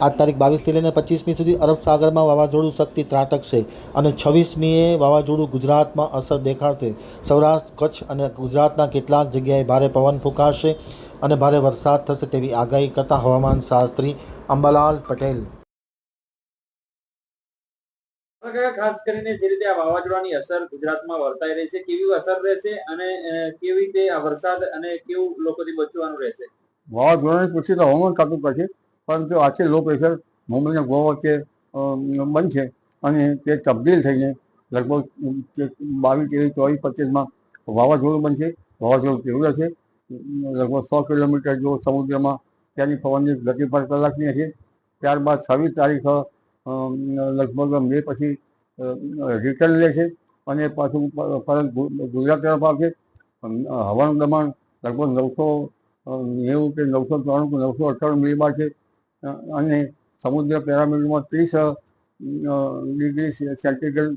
આજ તારીખ 22થી લઈને 25મી સુધી અરબ સાગરમાં વાવાઝોડું શક્તિ ત્રાટકશે અને 26મીએ વાવાઝોડું ગુજરાતમાં અસર દેખાડશે. સૌરાષ્ટ્ર, કચ્છ અને ગુજરાતના કેટલાક જગ્યાએ ભારે પવન ફૂંકાશે અને ભારે વરસાદ થશે તેવી આગાહી કરતા હવામાન શાસ્ત્રી અંબાલાલ પટેલ. ખાસ કરીને જે રીતે આ વાવાઝોડાની અસર ગુજરાતમાં વર્તાઈ રહી છે, કેવી અસર રહેશે અને કેવી રીતે આ વરસાદ અને કેવું લોકોથી બચવાનું રહેશે? વાવાઝોડાની પૂછી તો હવામાન ખાતું કરશે, પરંતુ આજે લો પ્રેશર મુંબઈ અને ગોવા વચ્ચે બનશે અને તે તબદીલ થઈને લગભગ 22, 23, 24, 25માં વાવાઝોડું બનશે. વાવાઝોડું તીવ્ર છે, લગભગ 100 કિલોમીટર જો સમુદ્રમાં ત્યાંની પવનની ગતિ પર કલાકની હશે. ત્યારબાદ 26 તારીખ લગભગ મે પછી રિટર્ન લેશે અને પાછું પરત ગુજરાત તરફ આવશે. હવાનું દબાણ લગભગ 990 કે 993 કે 998 મિલીબાર છે અને સમુદ્ર પેરામીટરમાં 30 ડિગ્રી સેન્ટીગ્રેડ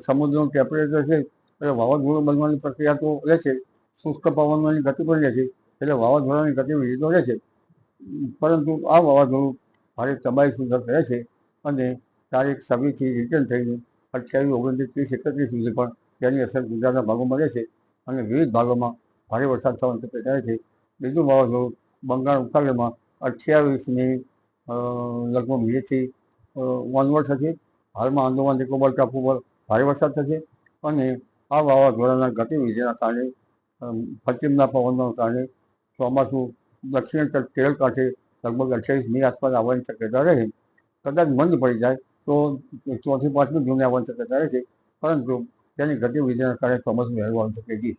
સમુદ્રનું ટેમ્પરેચર છે. એટલે વાવાઝોડું બનવાની પ્રક્રિયા તો રહેશે. શુષ્ક પવનની ગતિ પણ રહેશે, એટલે વાવાઝોડાની ગતિવિધિ તો રહેશે. પરંતુ આ વાવાઝોડું ભારે તબાહી સુધી રહેશે અને તારીખ 26થી રિટર્ન થઈને 28, 29, 30, 31 સુધી પણ તેની અસર ગુજરાતના ભાગોમાં રહેશે અને વિવિધ ભાગોમાં ભારે વરસાદ થવાની શક્યતા રહે છે. બીજું વાવાઝોડું બંગાળ ઉપસાગરમાં 28મી લગભગ મેથી ઓનવર્ડ થશે. હાલમાં આંદોમાન નિકોબાર ટાપુ પર ભારે વરસાદ થશે અને આ વાવાઝોડાના ગતિવિધિના કારણે પશ્ચિમના પવનના કારણે ચોમાસું દક્ષિણ કેરળ કાંઠે લગભગ 28 મી આસપાસ આવવાની શક્યતા રહે. કદાચ મંદ પડી જાય તો 4થી 5મી જૂને આવવાની શક્યતા રહેશે, પરંતુ તેની ગતિવિધિના કારણે ચોમાસું વહેલું આવી શકે છે.